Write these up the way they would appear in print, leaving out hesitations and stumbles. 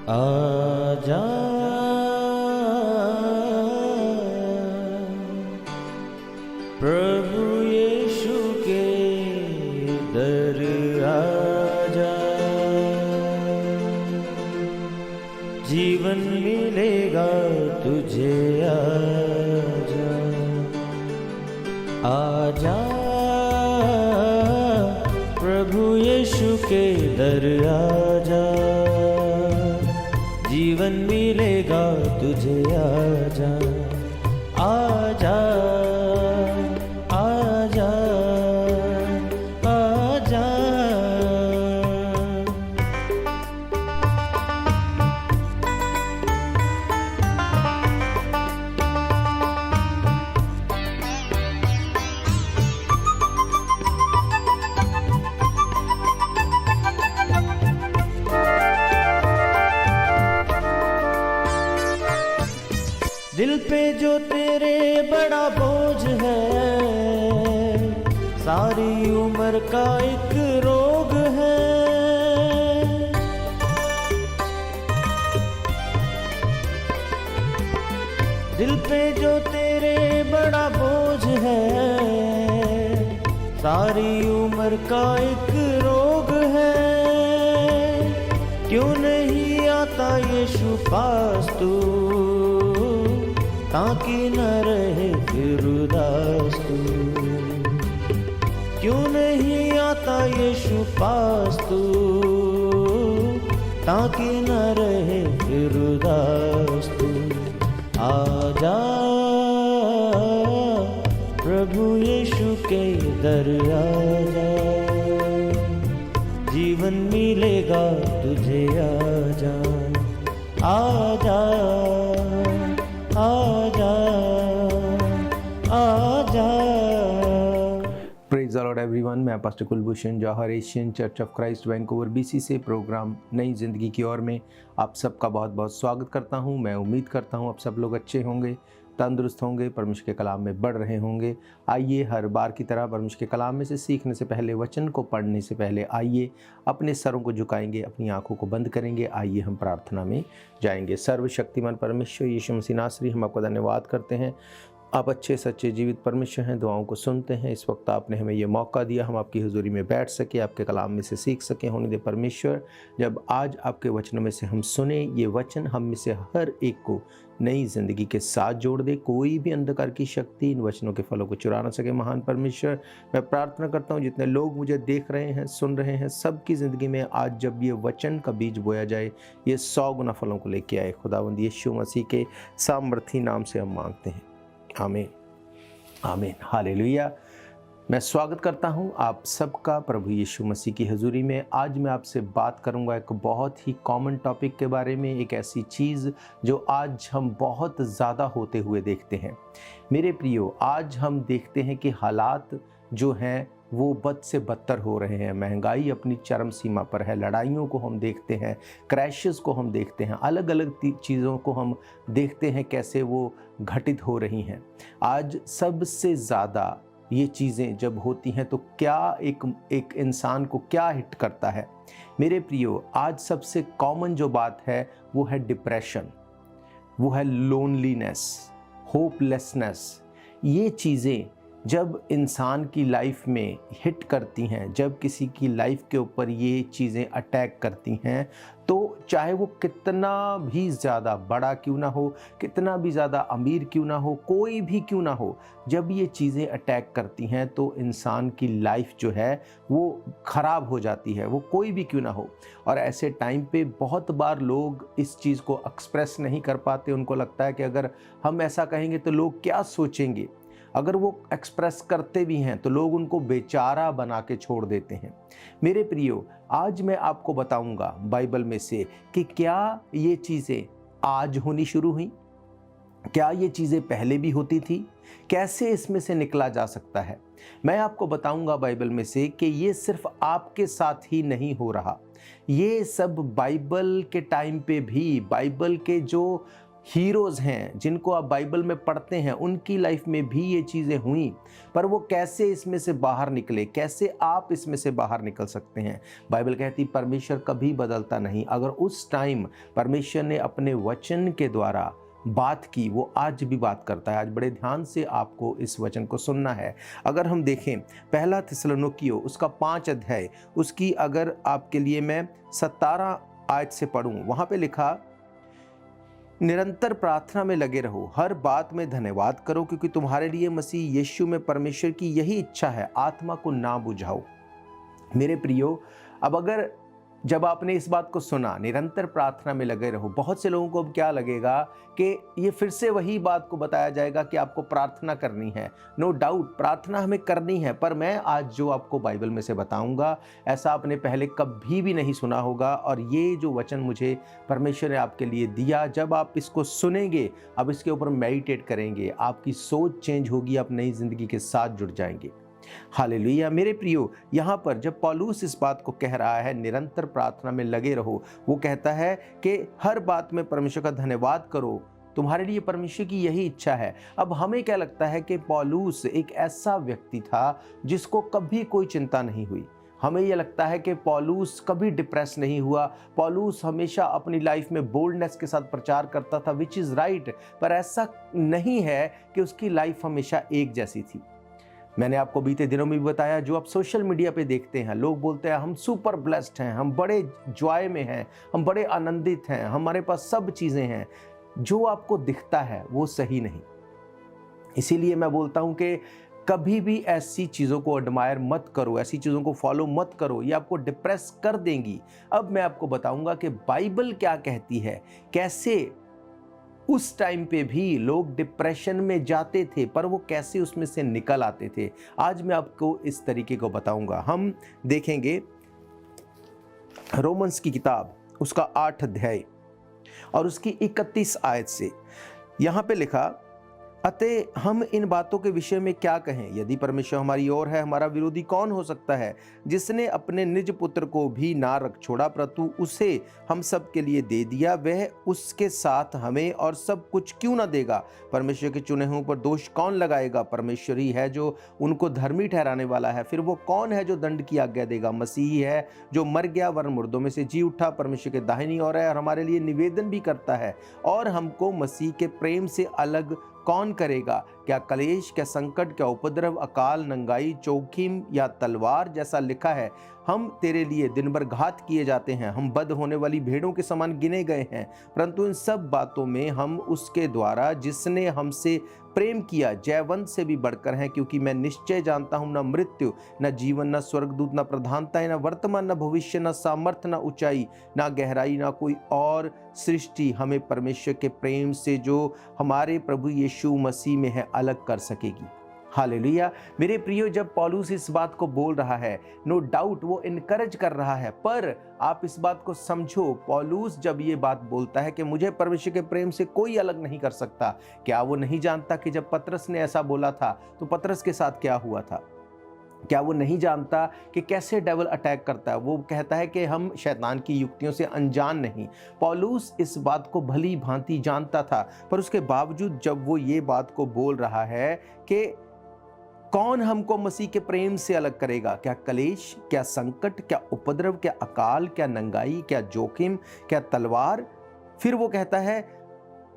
आजा प्रभु यीशु के दर आजा, जीवन मिलेगा तुझे। आजा आजा प्रभु यीशु के दर आजा, जीवन मिलेगा तुझे। आजा आजा आजा आजा। दिल पे जो तेरे बड़ा बोझ है, सारी उम्र का एक रोग है। दिल पे जो तेरे बड़ा बोझ है, सारी उम्र का एक रोग है। क्यों नहीं आता यीशु पास तू, ताकि न रहे फिर उदास तू। क्यों नहीं आता यीशु पास तू, ताकि न रहे फिर उदास तू। आजा प्रभु यीशु के दर आजा, जीवन मिलेगा तुझे। आजा आजा आजा आजा। प्रेज द लॉर्ड एवरीवन, मैं pastor Kulbhushan Johar, Asian Church of Christ Vancouver BC से प्रोग्राम नई ज़िंदगी की ओर में आप सबका बहुत बहुत स्वागत करता हूं। मैं उम्मीद करता हूं आप सब लोग अच्छे होंगे, तंदुरुस्त होंगे, परमेश्वर के कलाम में बढ़ रहे होंगे। आइए हर बार की तरह परमेश्वर के कलाम में से सीखने से पहले, वचन को पढ़ने से पहले आइए अपने सरों को झुकाएंगे, अपनी आंखों को बंद करेंगे। आइए हम प्रार्थना में जाएंगे। सर्वशक्तिमान परमेश्वर यीशु मसीह नासरी, हम आपका धन्यवाद करते हैं। आप अच्छे सच्चे जीवित परमेश्वर हैं, दुआओं को सुनते हैं। इस वक्त आपने हमें ये मौका दिया, हम आपकी हुजूरी में बैठ सके, आपके कलाम में से सीख सकें। होने दे परमेश्वर, जब आज आपके वचनों में से हम सुने, ये वचन हम में से हर एक को नई ज़िंदगी के साथ जोड़ दे। कोई भी अंधकार की शक्ति इन वचनों के फलों को चुरा ना सके। महान परमेश्वर, मैं प्रार्थना करता हूँ जितने लोग मुझे देख रहे हैं, सुन रहे हैं, सबकी ज़िंदगी में आज जब ये वचन का बीज बोया जाए, ये 100 गुना फलों को लेके आए। खुदावंद यीशु मसीह के सामर्थी नाम से हम मांगते हैं, आमीन आमीन, हालेलुया। मैं स्वागत करता हूं आप सबका प्रभु यीशु मसीह की हजूरी में। आज मैं आपसे बात करूंगा एक बहुत ही कॉमन टॉपिक के बारे में, एक ऐसी चीज़ जो आज हम बहुत ज़्यादा होते हुए देखते हैं। मेरे प्रियो, आज हम देखते हैं कि हालात जो हैं वो बद से बदतर हो रहे हैं। महंगाई अपनी चरम सीमा पर है, लड़ाइयों को हम देखते हैं, क्रैशेस को हम देखते हैं, अलग अलग चीज़ों को हम देखते हैं कैसे वो घटित हो रही हैं। आज सबसे ज़्यादा ये चीज़ें जब होती हैं तो क्या एक इंसान को क्या हिट करता है? मेरे प्रियो, आज सबसे कॉमन जो बात है वो है डिप्रेशन, वो है लोनलीनेस, होपलेसनेस। ये चीज़ें जब इंसान की लाइफ में हिट करती हैं, जब किसी की लाइफ के ऊपर ये चीज़ें अटैक करती हैं, तो चाहे वो कितना भी ज़्यादा बड़ा क्यों ना हो, कितना भी ज़्यादा अमीर क्यों ना हो, कोई भी क्यों ना हो, जब ये चीज़ें अटैक करती हैं तो इंसान की लाइफ जो है वो ख़राब हो जाती है, वो कोई भी क्यों ना हो। और ऐसे टाइम पे बहुत बार लोग इस चीज़ को एक्सप्रेस नहीं कर पाते। उनको लगता है कि अगर हम ऐसा कहेंगे तो लोग क्या सोचेंगे। अगर वो एक्सप्रेस करते भी हैं तो लोग उनको बेचारा बना के छोड़ देते हैं। मेरे प्रियो, आज मैं आपको बताऊंगा बाइबल में से कि क्या ये चीज़ें आज होनी शुरू हुई, क्या ये चीज़ें पहले भी होती थी, कैसे इसमें से निकला जा सकता है। मैं आपको बताऊंगा बाइबल में से कि ये सिर्फ आपके साथ ही नहीं हो रहा, ये सब बाइबल के टाइम पे भी, बाइबल के जो हीरोज़ हैं जिनको आप बाइबल में पढ़ते हैं, उनकी लाइफ में भी ये चीज़ें हुई, पर वो कैसे इसमें से बाहर निकले, कैसे आप इसमें से बाहर निकल सकते हैं। बाइबल कहती परमेश्वर कभी बदलता नहीं। अगर उस टाइम परमेश्वर ने अपने वचन के द्वारा बात की, वो आज भी बात करता है। आज बड़े ध्यान से आपको इस वचन को सुनना है। अगर हम देखें पहला थिस्सलुनीकियों उसका 5 अध्याय, उसकी अगर आपके लिए मैं 17 आयत से पढ़ूं, वहाँ पे लिखा, निरंतर प्रार्थना में लगे रहो, हर बात में धन्यवाद करो, क्योंकि तुम्हारे लिए मसीह यीशु में परमेश्वर की यही इच्छा है, आत्मा को ना बुझाओ। मेरे प्रियो, अब अगर जब आपने इस बात को सुना, निरंतर प्रार्थना में लगे रहो, बहुत से लोगों को अब क्या लगेगा कि ये फिर से वही बात को बताया जाएगा कि आपको प्रार्थना करनी है। नो डाउट प्रार्थना हमें करनी है, पर मैं आज जो आपको बाइबल में से बताऊंगा, ऐसा आपने पहले कभी भी नहीं सुना होगा। और ये जो वचन मुझे परमेश्वर ने आपके लिए दिया, जब आप इसको सुनेंगे, अब इसके ऊपर मेडिटेट करेंगे, आपकी सोच चेंज होगी, आप नई जिंदगी के साथ जुड़ जाएंगे। हालेलुया। मेरे प्रियो, यहाँ पर जब पौलुस इस बात को कह रहा है निरंतर प्रार्थना में लगे रहो, वो कहता है कि हर बात में परमेश्वर का धन्यवाद करो, तुम्हारे लिए परमेश्वर की यही इच्छा है। अब हमें क्या लगता है कि पौलुस एक ऐसा व्यक्ति था जिसको कभी कोई चिंता नहीं हुई। हमें यह लगता है कि पौलुस कभी डिप्रेस नहीं हुआ। पौलुस हमेशा अपनी लाइफ में बोल्डनेस के साथ प्रचार करता था, विच इज़ राइट, पर ऐसा नहीं है कि उसकी लाइफ हमेशा एक जैसी थी। मैंने आपको बीते दिनों में भी बताया, जो आप सोशल मीडिया पे देखते हैं, लोग बोलते हैं हम सुपर ब्लेस्ड हैं, हम बड़े जॉय में हैं, हम बड़े आनंदित हैं, हमारे पास सब चीज़ें हैं। जो आपको दिखता है वो सही नहीं। इसीलिए मैं बोलता हूं कि कभी भी ऐसी चीज़ों को एडमायर मत करो, ऐसी चीज़ों को फॉलो मत करो, ये आपको डिप्रेस कर देंगी। अब मैं आपको बताऊंगा कि बाइबल क्या कहती है, कैसे उस टाइम पे भी लोग डिप्रेशन में जाते थे, पर वो कैसे उसमें से निकल आते थे। आज मैं आपको इस तरीके को बताऊंगा। हम देखेंगे रोमन्स की किताब उसका 8 अध्याय और उसकी 31 आयत से। यहाँ पे लिखा, अतः हम इन बातों के विषय में क्या कहें, यदि परमेश्वर हमारी ओर है, हमारा विरोधी कौन हो सकता है। जिसने अपने निज पुत्र को भी ना रख छोड़ा, परंतु उसे हम सब के लिए दे दिया, वह उसके साथ हमें और सब कुछ क्यों ना देगा। परमेश्वर के चुने हुओं पर दोष कौन लगाएगा। परमेश्वर ही है जो उनको धर्मी ठहराने वाला है। फिर वो कौन है जो दंड की आज्ञा देगा। मसीह है जो मर गया वरन मुर्दों में से जी उठा, परमेश्वर के दाहिनी ओर है और हमारे लिए निवेदन भी करता है। और हमको मसीह के प्रेम से अलग कौन करेगा। क्या कलेश, क्या संकट, क्या उपद्रव, अकाल, नंगाई, जोखिम या तलवार। जैसा लिखा है, हम तेरे लिए दिन भर घात किए जाते हैं, हम बद होने वाली भेड़ों के समान गिने गए हैं। परंतु इन सब बातों में हम उसके द्वारा जिसने हमसे प्रेम किया जयवंत से भी बढ़कर हैं। क्योंकि मैं निश्चय जानता हूँ, न मृत्यु, न जीवन, न स्वर्गदूत, न प्रधानताएं, न वर्तमान, न भविष्य, न सामर्थ, न ऊंचाई, न गहराई, न कोई और सृष्टि हमें परमेश्वर के प्रेम से जो हमारे प्रभु यीशु मसीह में है अलग कर सकेगी। हालेलुया। मेरे प्रियो, जब पौलुस इस बात को बोल रहा है, नो डाउट वो इनकरेज कर रहा है, पर आप इस बात को समझो, पौलुस जब ये बात बोलता है कि मुझे परमेश्वर के प्रेम से कोई अलग नहीं कर सकता, क्या वो नहीं जानता कि जब पतरस ने ऐसा बोला था तो पतरस के साथ क्या हुआ था। क्या वो नहीं जानता कि कैसे डेविल अटैक करता है। वो कहता है कि हम शैतान की युक्तियों से अनजान नहीं। पौलुस इस बात को भली भांति जानता था, पर उसके बावजूद जब वो ये बात को बोल रहा है कि कौन हमको मसीह के प्रेम से अलग करेगा। क्या कलेश, क्या संकट, क्या उपद्रव, क्या अकाल, क्या नंगाई, क्या जोखिम, क्या तलवार। फिर वो कहता है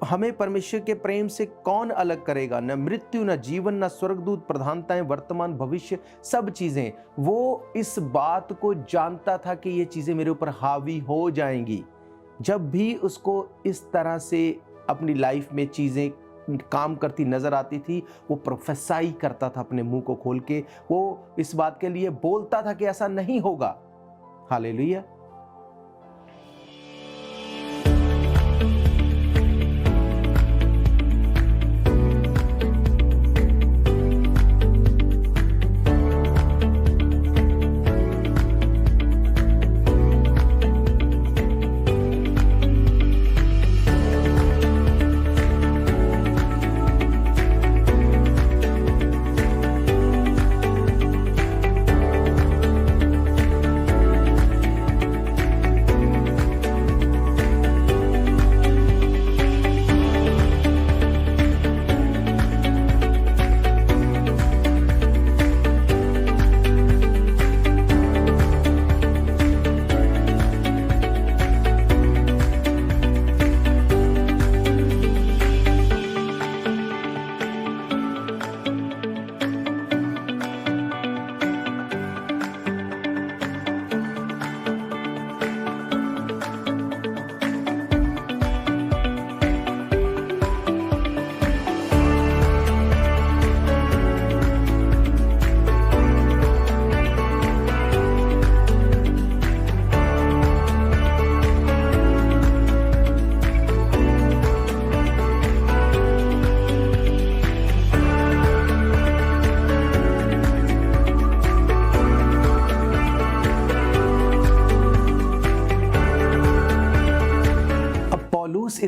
हमें परमेश्वर के प्रेम से कौन अलग करेगा। न मृत्यु, न जीवन, न स्वर्गदूत, प्रधानताएं, वर्तमान, भविष्य, सब चीजें। वो इस बात को जानता था कि ये चीजें मेरे ऊपर हावी हो जाएंगी। जब भी उसको इस तरह से अपनी लाइफ में चीजें काम करती नजर आती थी, वो प्रोफेसाई करता था अपने मुंह को खोल के। वो इस बात के लिए बोलता था कि ऐसा नहीं होगा। हालेलुया।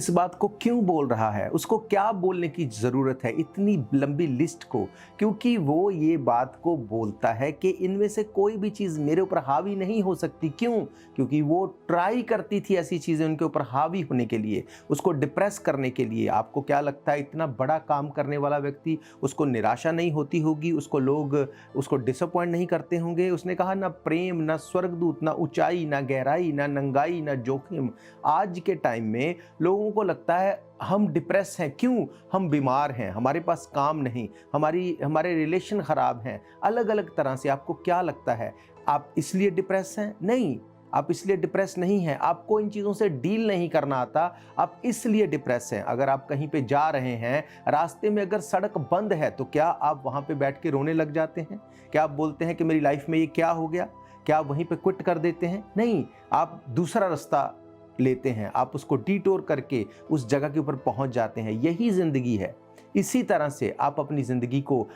इस बात को क्यों बोल रहा है, उसको क्या बोलने की ज़रूरत है इतनी लंबी लिस्ट को? क्योंकि वो ये बात को बोलता है कि इनमें से कोई भी चीज़ मेरे ऊपर हावी नहीं हो सकती। क्यों? क्योंकि वो ट्राई करती थी ऐसी चीज़ें उनके ऊपर हावी होने के लिए, उसको डिप्रेस करने के लिए। आपको क्या लगता है इतना बड़ा काम करने वाला व्यक्ति, उसको निराशा नहीं होती होगी, उसको लोग उसको डिसअपॉइंट नहीं करते होंगे? उसने कहा ना प्रेम, ना स्वर्गदूत, ना ऊंचाई, ना गहराई, ना नंगाई, ना जोखिम। आज के टाइम में लोगों को लगता है हम डिप्रेस हैं। क्यों? हम बीमार हैं, हमारे पास काम नहीं, हमारे रिलेशन ख़राब हैं, अलग अलग तरह से। आपको क्या लगता है आप इसलिए डिप्रेस हैं? नहीं, आप इसलिए डिप्रेस नहीं हैं, आपको इन चीज़ों से डील नहीं करना आता, आप इसलिए डिप्रेस हैं। अगर आप कहीं पे जा रहे हैं, रास्ते में अगर सड़क बंद है तो क्या आप वहाँ पे बैठ के रोने लग जाते हैं? क्या आप बोलते हैं कि मेरी लाइफ में ये क्या हो गया? क्या आप वहीं पे क्विट कर देते हैं? नहीं, आप दूसरा रास्ता लेते हैं, आप उसको डिटोर करके उस जगह के ऊपर पहुंच जाते हैं। यही ज़िंदगी है। इसी तरह से आप अपनी ज़िंदगी को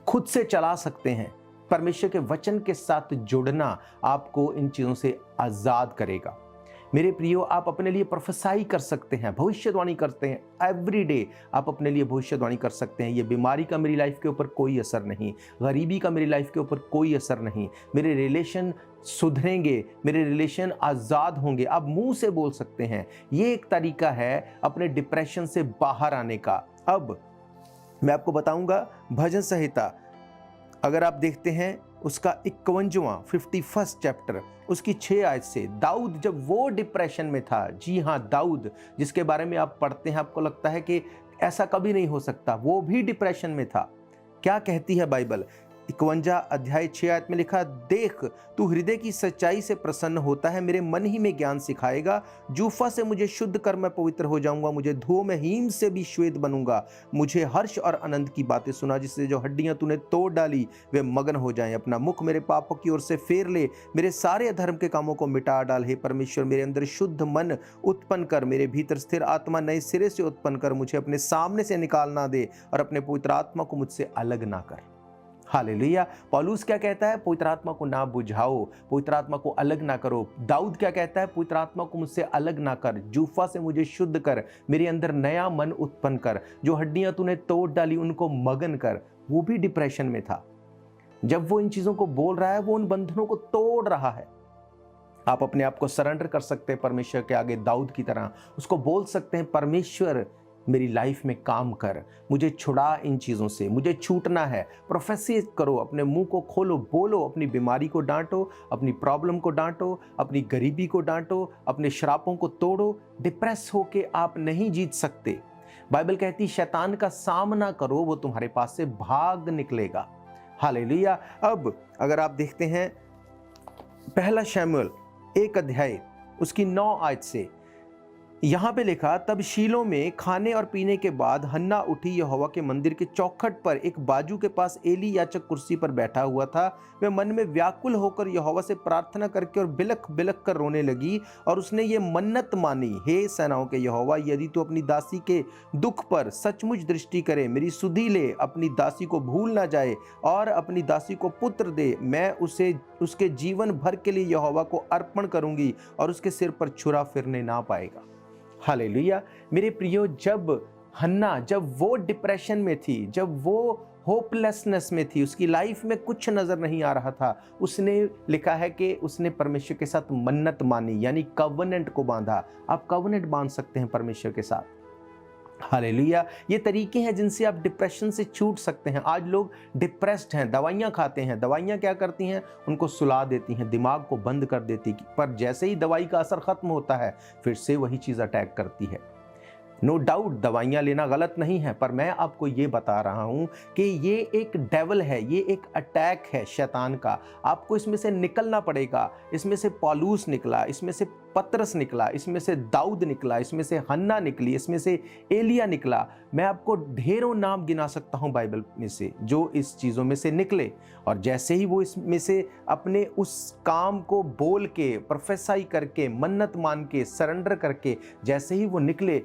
खुद से चला सकते हैं। परमेश्वर के वचन के साथ जुड़ना आपको इन चीज़ों से आज़ाद करेगा। मेरे प्रियो, आप अपने लिए प्रोफेसाई कर सकते हैं, भविष्यवाणी करते हैं। एवरी डे आप अपने लिए भविष्यवाणी कर सकते हैं, ये बीमारी का मेरी लाइफ के ऊपर कोई असर नहीं, गरीबी का मेरी लाइफ के ऊपर कोई असर नहीं, मेरे रिलेशन सुधरेंगे, मेरे रिलेशन आज़ाद होंगे। आप मुंह से बोल सकते हैं। ये एक तरीका है अपने डिप्रेशन से बाहर आने का। अब मैं आपको बताऊंगा भजन संहिता, अगर आप देखते हैं उसका 51वां 51 चैप्टर, उसकी 6 आयत से, दाऊद जब वो डिप्रेशन में था, जी हाँ दाऊद जिसके बारे में आप पढ़ते हैं आपको लगता है कि ऐसा कभी नहीं हो सकता, वो भी डिप्रेशन में था। क्या कहती है बाइबल? 51 अध्याय 6 आयत में लिखा, देख तू हृदय की सच्चाई से प्रसन्न होता है, मेरे मन ही में ज्ञान सिखाएगा। जूफा से मुझे शुद्ध कर मैं पवित्र हो जाऊंगा, मुझे धो में हीम से भी श्वेत बनूंगा। मुझे हर्ष और आनंद की बातें सुना, जिससे जो हड्डियां तूने तोड़ डाली वे मगन हो जाएं। अपना मुख मेरे पापों की ओर से फेर ले, मेरे सारे अधर्म के कामों को मिटा डाल। हे परमेश्वर, मेरे अंदर शुद्ध मन उत्पन्न कर, मेरे भीतर स्थिर आत्मा नए सिरे से उत्पन्न कर। मुझे अपने सामने से निकाल ना दे और अपने पवित्र आत्मा को मुझसे अलग ना कर। हालेलुया। पौलुस क्या कहता है? पवित्र आत्मा को ना बुझाओ, पवित्र आत्मा को अलग ना करो। दाऊद क्या कहता है? पवित्र आत्मा को मुझसे अलग ना कर, जूफा से मुझे शुद्ध कर, मेरे अंदर नया मन उत्पन्न कर, जो हड्डियां तूने तोड़ डाली उनको मगन कर। वो भी डिप्रेशन में था। जब वो इन चीजों को बोल रहा है, वो उन बंधनों को तोड़ रहा है। आप अपने आप को सरेंडर कर सकते हैं परमेश्वर के आगे, दाऊद की तरह उसको बोल सकते हैं, परमेश्वर मेरी लाइफ में काम कर, मुझे छुड़ा इन चीज़ों से, मुझे छूटना है। प्रोफेसी करो, अपने मुंह को खोलो, बोलो, अपनी बीमारी को डांटो, अपनी प्रॉब्लम को डांटो, अपनी गरीबी को डांटो, अपने श्रापों को तोड़ो। डिप्रेस होके आप नहीं जीत सकते। बाइबल कहती शैतान का सामना करो, वो तुम्हारे पास से भाग निकलेगा। हालेलुया। अब अगर आप देखते हैं पहला शमूएल 1 अध्याय उसकी 9 आयत से, यहाँ पे लिखा, तब शीलो में खाने और पीने के बाद हन्ना उठी, यहोवा के मंदिर के चौखट पर एक बाजू के पास एली याजक कुर्सी पर बैठा हुआ था। वह मन में व्याकुल होकर यहोवा से प्रार्थना करके और बिलख बिलख कर रोने लगी, और उसने ये मन्नत मानी, हे सेनाओं के यहोवा, यदि तू अपनी दासी के दुख पर सचमुच दृष्टि करे, मेरी सुधि ले, अपनी दासी को भूल ना जाए और अपनी दासी को पुत्र दे, मैं उसे उसके जीवन भर के लिए यहोवा को अर्पण करूंगी और उसके सिर पर छुरा फिरने ना पाएगा। हालेलुया। मेरे प्रियो, जब हन्ना, जब वो डिप्रेशन में थी, जब वो होपलेसनेस में थी, उसकी लाइफ में कुछ नजर नहीं आ रहा था, उसने लिखा है कि उसने परमेश्वर के साथ मन्नत मानी, यानी कवनेंट को बांधा। आप कवनेंट बांध सकते हैं परमेश्वर के साथ। हालेलुया। ये तरीके हैं जिनसे आप डिप्रेशन से छूट सकते हैं। आज लोग डिप्रेस्ड हैं, दवाइयाँ खाते हैं। दवाइयाँ क्या करती हैं? उनको सुला देती हैं, दिमाग को बंद कर देती, पर जैसे ही दवाई का असर खत्म होता है फिर से वही चीज़ अटैक करती है। नो डाउट दवाइयाँ लेना गलत नहीं है, पर मैं आपको ये बता रहा हूँ कि ये एक डेवल है, ये एक अटैक है शैतान का। आपको इसमें से निकलना पड़ेगा। इसमें से पौलुस निकला, इसमें से पतरस निकला, इसमें से दाऊद निकला, इसमें से हन्ना निकली, इसमें से एलिया निकला। मैं आपको ढेरों नाम गिना सकता हूँ बाइबल में से जो इस चीज़ों में से निकले, और जैसे ही वो इसमें से अपने उस काम को बोल के, प्रोफेसाई करके, मन्नत मान के, सरेंडर करके जैसे ही वो निकले,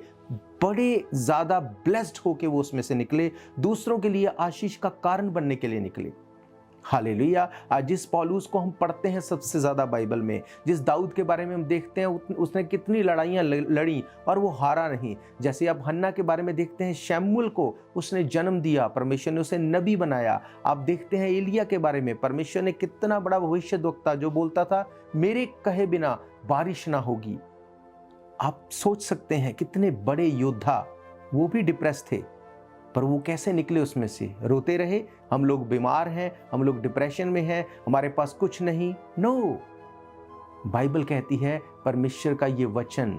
बड़े ज़्यादा ब्लेस्ड होके वो उसमें से निकले, दूसरों के लिए आशीष का कारण बनने के लिए निकले। हालेलुया। आज जिस पौलुस को हम पढ़ते हैं सबसे ज़्यादा बाइबल में, जिस दाऊद के बारे में हम देखते हैं उसने कितनी लड़ाइयाँ लड़ी और वो हारा नहीं। जैसे आप हन्ना के बारे में देखते हैं, शमूएल को उसने जन्म दिया, परमेश्वर ने उसे नबी बनाया। आप देखते हैं एलिया के बारे में, परमेश्वर ने कितना बड़ा भविष्यद्वक्ता जो बोलता था मेरे कहे बिना बारिश ना होगी। आप सोच सकते हैं कितने बड़े योद्धा, वो भी डिप्रेस थे, पर वो कैसे निकले उसमें से? रोते रहे, हम लोग बीमार हैं, हम लोग डिप्रेशन में हैं, हमारे पास कुछ नहीं। नो, बाइबल कहती है परमेश्वर का ये वचन,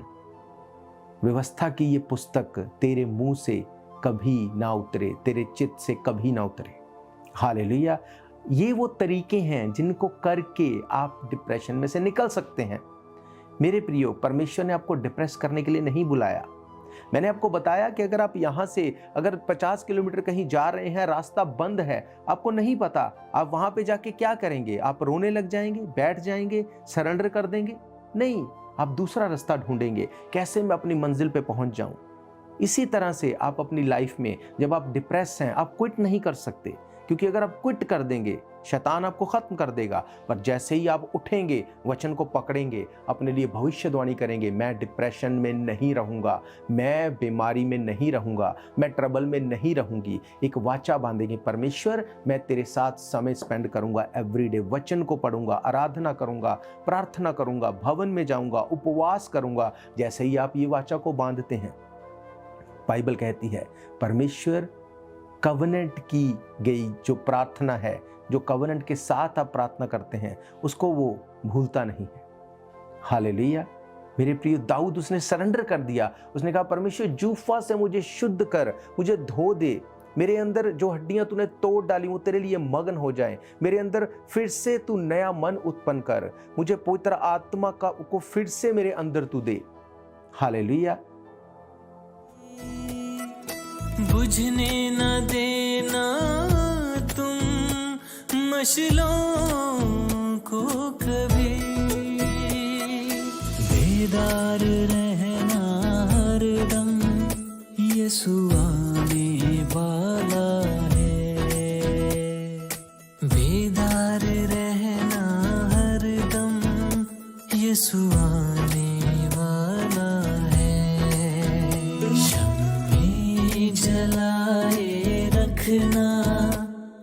व्यवस्था की ये पुस्तक तेरे मुंह से कभी ना उतरे, तेरे चित्त से कभी ना उतरे। हालेलुया। ये वो तरीके हैं जिनको करके आप डिप्रेशन में से निकल सकते हैं। मेरे प्रियो, परमेश्वर ने आपको डिप्रेस करने के लिए नहीं बुलाया। मैंने आपको बताया कि अगर आप यहाँ से अगर 50 किलोमीटर कहीं जा रहे हैं, रास्ता बंद है, आपको नहीं पता, आप वहाँ पे जाके क्या करेंगे? आप रोने लग जाएंगे, बैठ जाएंगे, सरेंडर कर देंगे? नहीं, आप दूसरा रास्ता ढूंढेंगे, कैसे मैं अपनी मंजिल पे पहुँच जाऊँ। इसी तरह से आप अपनी लाइफ में जब आप डिप्रेस हैं, आप क्विट नहीं कर सकते, क्योंकि अगर आप क्विट कर देंगे शैतान आपको खत्म कर देगा। पर जैसे ही आप उठेंगे, वचन को पकड़ेंगे, अपने लिए भविष्यवाणी करेंगे, मैं डिप्रेशन में नहीं रहूंगा, मैं बीमारी में नहीं रहूंगा, मैं ट्रबल में नहीं रहूंगी, एक वाचा बांधेंगे, परमेश्वर मैं तेरे साथ समय स्पेंड करूंगा एवरीडे, वचन को पढ़ूंगा, आराधना करूंगा, प्रार्थना करूंगा, भवन में जाऊंगा, उपवास करूंगा। जैसे ही आप ये वाचा को बांधते हैं, बाइबल कहती है परमेश्वर कवनेंट की गई जो प्रार्थना है, जो कवनेंट के साथ आप प्रार्थना करते हैं, उसको वो भूलता नहीं है। हालेलुया। मेरे प्रिय, दाऊद उसने सरेंडर कर दिया। उसने कहा परमेश्वर जूफा से मुझे शुद्ध कर, मुझे धो दे, मेरे अंदर जो हड्डियां तूने तोड़ डाली वो तेरे लिए मगन हो जाएं, मेरे अंदर फिर से तू नया मन उत्पन्न कर, मुझे पवित्र आत्मा को फिर से मेरे अंदर तू दे। हालेलुया। बुझने न देना तुम मशलों को कभी, बेदार रहना हरदम, यीशु आने वाला है। बेदार रहना हरदम, यीशु आने वाला है। शम्मे जलाए रखना,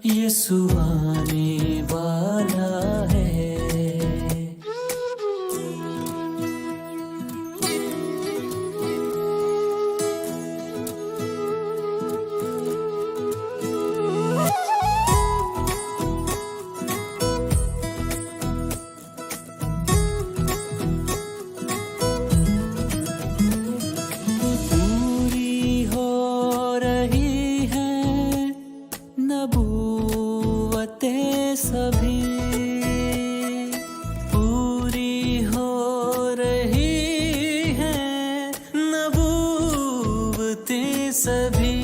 यीशु आने वाला है। पूरी हो रही है नबूवतें सभी, पूरी हो रही है नबूवतें सभी।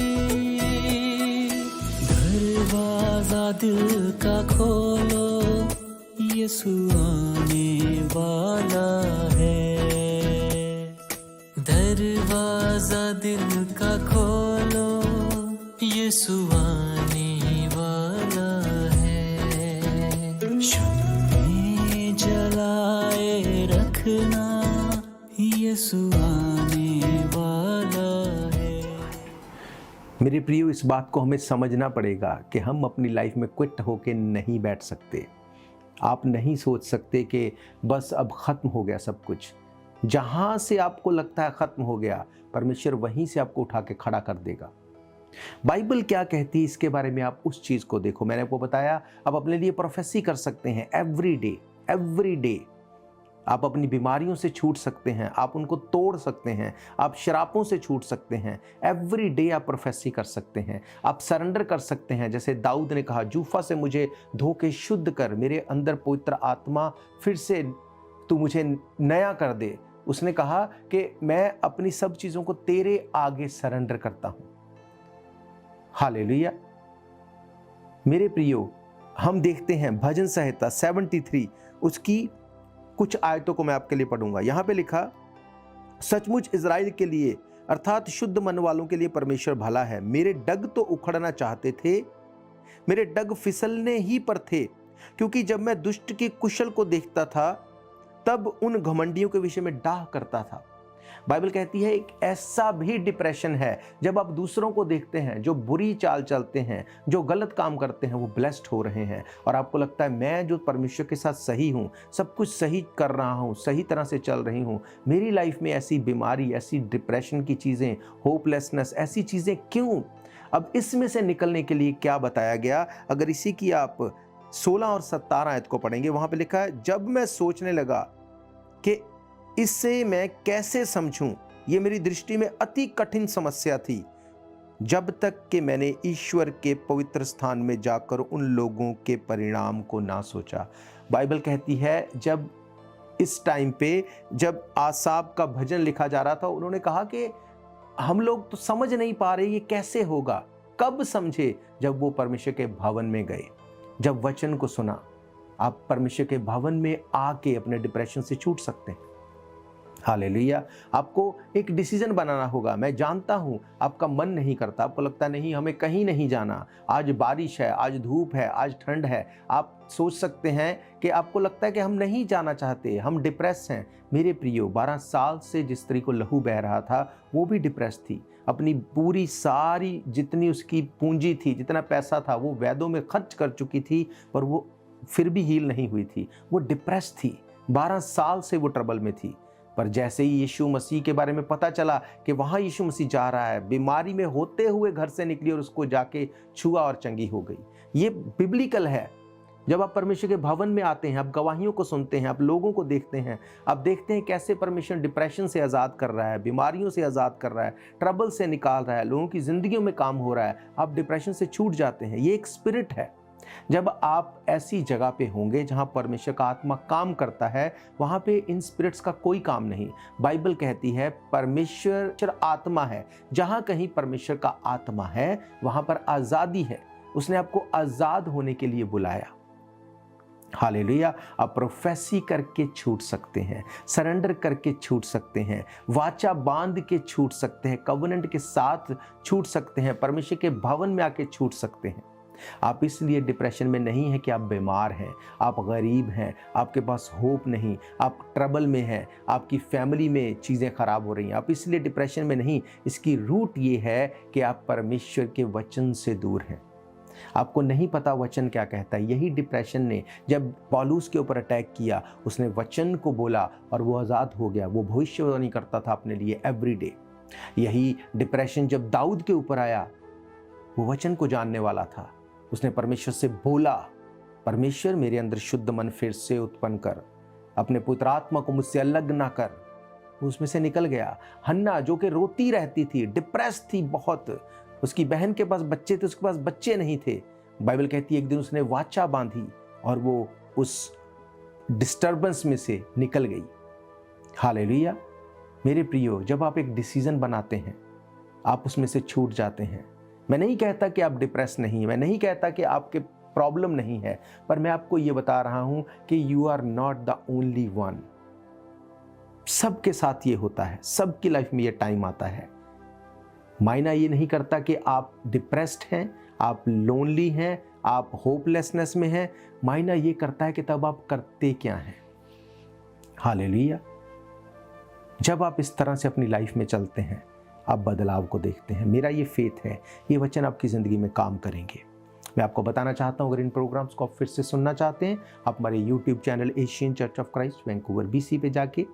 दरवाजा दिल का खोलो, यीशु आने वाला है। दरवाजा दिल का खोलो, यीशु आने वाला है। शम्मे जलाए रखना, यीशु आने वाला है। मेरे प्रियो, इस बात को हमें समझना पड़ेगा कि हम अपनी लाइफ में क्विट होके नहीं बैठ सकते। आप नहीं सोच सकते कि बस अब खत्म हो गया सब कुछ। जहां से आपको लगता है खत्म हो गया, परमेश्वर वहीं से आपको उठा के खड़ा कर देगा। बाइबल क्या कहती है इसके बारे में, आप उस चीज को देखो। मैंने आपको बताया आप अपने लिए प्रोफेसी कर सकते हैं एवरी डे। आप अपनी बीमारियों से छूट सकते हैं, आप उनको तोड़ सकते हैं, आप शरापों से छूट सकते हैं। एवरी डे आप प्रोफेसी कर सकते हैं, आप सरेंडर कर सकते हैं। जैसे दाऊद ने कहा जूफा से मुझे धो के शुद्ध कर, मेरे अंदर पवित्र आत्मा फिर से तू मुझे नया कर दे। उसने कहा कि मैं अपनी सब चीजों को तेरे आगे सरेंडर करता हूं। हालेलुया। मेरे प्रियो, हम देखते हैं भजन संहिता 73, उसकी कुछ आयतों को मैं आपके लिए पढ़ूंगा। यहां पे लिखा, सचमुच इज़राइल के लिए अर्थात शुद्ध मन वालों के लिए परमेश्वर भला है। मेरे डग तो उखड़ना चाहते थे, मेरे डग फिसलने ही पर थे, क्योंकि जब मैं दुष्ट की कुशल को देखता था तब उन घमंडियों के विषय में डाह करता था। बाइबल कहती है एक ऐसा भी डिप्रेशन है जब आप दूसरों को देखते हैं जो बुरी चाल चलते हैं, जो गलत काम करते हैं, वो ब्लेस्ड हो रहे हैं और आपको लगता है मैं जो परमेश्वर के साथ सही हूँ, सब कुछ सही कर रहा हूँ, सही तरह से चल रही हूँ, मेरी लाइफ में ऐसी बीमारी, ऐसी डिप्रेशन की चीज़ें, होपलेसनेस, ऐसी चीज़ें क्यों? अब इसमें से निकलने के लिए क्या बताया गया? अगर इसी की आप 16 और 17 आयत को पढ़ेंगे, वहां पे लिखा है, जब मैं सोचने लगा कि इससे मैं कैसे समझूं, ये मेरी दृष्टि में अति कठिन समस्या थी, जब तक कि मैंने ईश्वर के पवित्र स्थान में जाकर उन लोगों के परिणाम को ना सोचा। बाइबल कहती है जब इस टाइम पे जब आसाफ का भजन लिखा जा रहा था, उन्होंने कहा कि हम लोग तो समझ नहीं पा रहे ये कैसे होगा। कब समझे? जब वो परमेश्वर के भवन में गए, जब वचन को सुना। आप परमेश्वर के भवन में आके अपने डिप्रेशन से छूट सकते हैं। हालेलुया। आपको एक डिसीजन बनाना होगा। मैं जानता हूं आपका मन नहीं करता, आपको लगता नहीं हमें कहीं नहीं जाना, आज बारिश है, आज धूप है, आज ठंड है। आप सोच सकते हैं कि आपको लगता है कि हम नहीं जाना चाहते, हम डिप्रेस हैं। मेरे प्रियो, 12 साल से जिस स्त्री को लहू बह रहा था वो भी डिप्रेस थी। अपनी पूरी सारी जितनी उसकी पूंजी थी, जितना पैसा था, वो वैदों में खर्च कर चुकी थी, पर वो फिर भी हील नहीं हुई थी। वो डिप्रेस थी, 12 साल से वो ट्रबल में थी। पर जैसे ही यीशु मसीह के बारे में पता चला कि वहाँ यीशु मसीह जा रहा है, बीमारी में होते हुए घर से निकली और उसको जाके छुआ और चंगी हो गई। ये बिब्लिकल है। जब आप परमेश्वर के भवन में आते हैं, आप गवाहियों को सुनते हैं, आप लोगों को देखते हैं, आप देखते हैं कैसे परमेश्वर डिप्रेशन से आज़ाद कर रहा है, बीमारियों से आज़ाद कर रहा है, ट्रबल से निकाल रहा है, लोगों की ज़िंदगियों में काम हो रहा है, आप डिप्रेशन से छूट जाते हैं। ये एक स्पिरिट है। जब आप ऐसी जगह पे होंगे जहां परमेश्वर का आत्मा काम करता है, वहां पे इन स्पिरिट्स का कोई काम नहीं। बाइबल कहती है परमेश्वर आत्मा है, जहां कहीं परमेश्वर का आत्मा है वहां पर आजादी है। उसने आपको आजाद होने के लिए बुलाया। हालेलुया। आप प्रोफेसी करके छूट सकते हैं, सरेंडर करके छूट सकते हैं, वाचा बांध के छूट सकते हैं, कवनेंट के साथ छूट सकते हैं, परमेश्वर के भवन में आके छूट सकते हैं। आप इसलिए डिप्रेशन में नहीं है कि आप बीमार हैं, आप गरीब हैं, आपके पास होप नहीं, आप ट्रबल में हैं, आपकी फैमिली में चीज़ें ख़राब हो रही हैं। आप इसलिए डिप्रेशन में नहीं। इसकी रूट ये है कि आप परमेश्वर के वचन से दूर हैं। आपको नहीं पता वचन क्या कहता है। यही डिप्रेशन ने जब पौलुस के ऊपर अटैक किया, उसने वचन को बोला और वो आज़ाद हो गया। वो भविष्यवाणी करता था अपने लिए एवरीडे। यही डिप्रेशन जब दाऊद के ऊपर आया, वो वचन को जानने वाला था। उसने परमेश्वर से बोला, परमेश्वर मेरे अंदर शुद्ध मन फिर से उत्पन्न कर, अपने पुत्र आत्मा को मुझसे अलग ना कर। वो उसमें से निकल गया। हन्ना जो कि रोती रहती थी, डिप्रेस थी बहुत, उसकी बहन के पास बच्चे थे, उसके पास बच्चे नहीं थे। बाइबल कहती है एक दिन उसने वाचा बांधी और वो उस डिस्टर्बेंस में से निकल गई। हालेलुया। मेरे प्रियो, जब आप एक डिसीजन बनाते हैं, आप उसमें से छूट जाते हैं। मैं नहीं कहता कि आप डिप्रेस नहीं, मैं नहीं कहता कि आपके प्रॉब्लम नहीं है, पर मैं आपको ये बता रहा हूं कि you are not the only one. सबके साथ ये होता है, सबकी लाइफ में ये टाइम आता है। मायना ये नहीं करता कि आप डिप्रेस्ड हैं, आप लोनली हैं, आप होपलेसनेस में हैं। मायना ये करता है कि तब आप करते क्या हैं। हालेलुया। जब आप इस तरह से अपनी लाइफ में चलते हैं, आप बदलाव को देखते हैं। मेरा ये फेथ है, ये वचन आपकी ज़िंदगी में काम करेंगे। मैं आपको बताना चाहता हूँ, अगर इन प्रोग्राम्स को आप फिर से सुनना चाहते हैं, आप हमारे YouTube channel Asian Church of Christ Vancouver BC पे जाके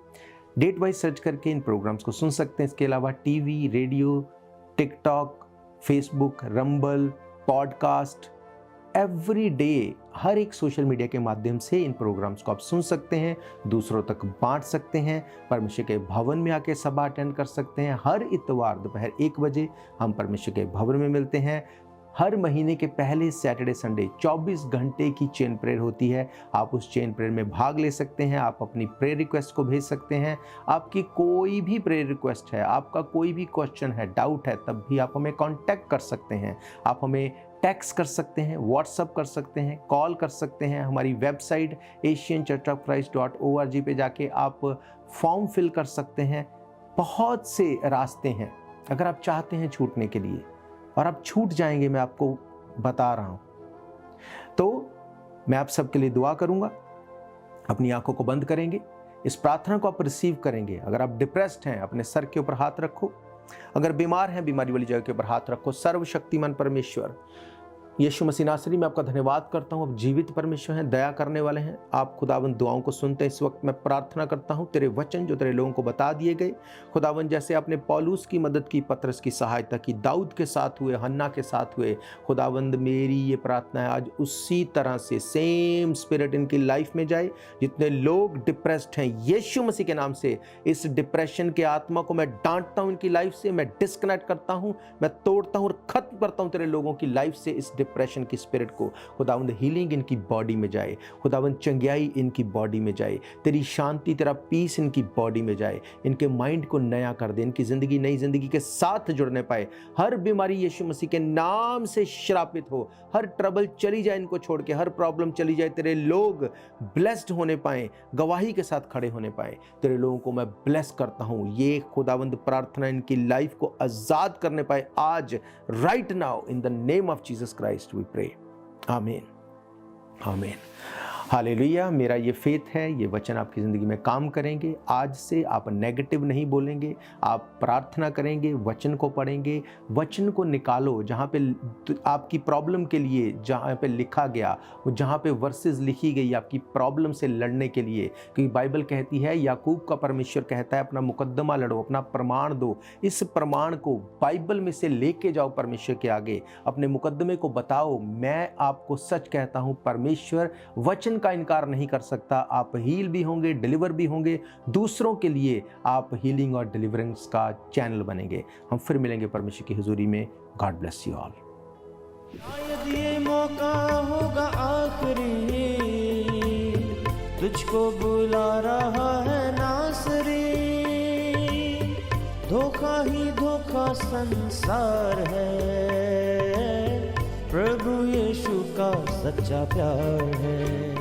डेट वाइज सर्च करके इन प्रोग्राम्स को सुन सकते हैं। इसके अलावा TV, radio, TikTok, Facebook, Rumble, podcast, every day हर एक सोशल मीडिया के माध्यम से इन प्रोग्राम्स को आप सुन सकते हैं, दूसरों तक बांट सकते हैं, परमेश्वर के भवन में आके सभा अटेंड कर सकते हैं। हर इतवार दोपहर 1 बजे हम परमेश्वर के भवन में मिलते हैं। हर महीने के पहले सैटरडे संडे 24 घंटे की चेन प्रेयर होती है। आप उस चेन प्रेयर में भाग ले सकते हैं। आप अपनी प्रेयर रिक्वेस्ट को भेज सकते हैं। आपकी कोई भी प्रेयर रिक्वेस्ट है, आपका कोई भी क्वेश्चन है, डाउट है, तब भी आप हमें कांटेक्ट कर सकते हैं। आप हमें टेक्स्ट कर सकते हैं, व्हाट्सअप कर सकते हैं, कॉल कर सकते हैं। हमारी वेबसाइट asianchurchofchrist.org पे जाके आप फॉर्म फिल कर सकते हैं। बहुत से रास्ते हैं अगर आप चाहते हैं छूटने के लिए, और आप छूट जाएंगे। मैं आपको बता रहा हूँ, तो मैं आप सबके लिए दुआ करूंगा। अपनी आंखों को बंद करेंगे, इस प्रार्थना को आप रिसीव करेंगे। अगर आप डिप्रेस्ड हैं, अपने सर के ऊपर हाथ रखो। अगर बीमार हैं, बीमारी वाली जगह के ऊपर हाथ रखो। सर्वशक्तिमान परमेश्वर यीशु मसीह नासरी, मैं आपका धन्यवाद करता हूँ। आप जीवित परमेश्वर हैं, दया करने वाले हैं। आप खुदावंद दुआओं को सुनते हैं। इस वक्त मैं प्रार्थना करता हूँ, तेरे वचन जो तेरे लोगों को बता दिए गए, खुदावंद जैसे आपने पौलुस की मदद की, पतरस की सहायता की, दाऊद के साथ हुए, हन्ना के साथ हुए, खुदावंद मेरी ये प्रार्थना है आज उसी तरह से सेम स्पिरिट इनकी लाइफ में जाए। जितने लोग डिप्रेस्ड हैं, यीशु मसीह के नाम से इस डिप्रेशन के आत्मा को मैं डांटता हूँ, इनकी लाइफ से मैं डिस्कनेक्ट करता हूँ, मैं तोड़ता हूँ और खत्म करता हूँ तेरे लोगों की लाइफ से इस डिप्रेशन की स्पिरिट को। खुदावंद हीलिंग इनकी बॉडी में जाए, खुदावंद चंगियाई इनकी बॉडी में जाए, तेरी शांति, तेरा पीस इनकी बॉडी में जाए, इनके माइंड को नया कर दे, इनकी जिंदगी नई जिंदगी के साथ जुड़ने पाए। हर बीमारी यीशु मसीह के नाम से श्रापित हो, हर ट्रबल चली जाए इनको छोड़ के, हर प्रॉब्लम चली जाए। तेरे लोग ब्लेस्ड होने पाए, गवाही के साथ खड़े होने पाए। तेरे लोगों को मैं ब्लेस करता हूं। ये खुदावंद प्रार्थना इनकी लाइफ को आजाद करने पाए आज, right now, in the name of Jesus Christ we pray, amen, amen, hallelujah. मेरा ये फेथ है, ये वचन आपकी ज़िंदगी में काम करेंगे। आज से आप नेगेटिव नहीं बोलेंगे, आप प्रार्थना करेंगे, वचन को पढ़ेंगे, वचन को निकालो। जहाँ पे आपकी प्रॉब्लम के लिए जहाँ पे लिखा गया, जहाँ पे वर्सेस लिखी गई आपकी प्रॉब्लम से लड़ने के लिए, क्योंकि बाइबल कहती है, याकूब का परमेश्वर कहता है, अपना मुकद्दमा लड़ो, अपना प्रमाण दो। इस प्रमाण को बाइबल में से लेके जाओ परमेश्वर के आगे, अपने मुकद्दमे को बताओ। मैं आपको सच कहता हूँ, परमेश्वर वचन का इनकार नहीं कर सकता। आप हील भी होंगे, डिलीवर भी होंगे, दूसरों के लिए आप हीलिंग और डिलीवरेंस का चैनल बनेंगे। हम फिर मिलेंगे परमेश्वर की हुजूरी में। God bless you all. शायद ये मौका होगा आखिरी, तुझको बुला रहा है नासरी। धोखा ही धोखा संसार है, प्रभु यीशु का सच्चा प्यार है।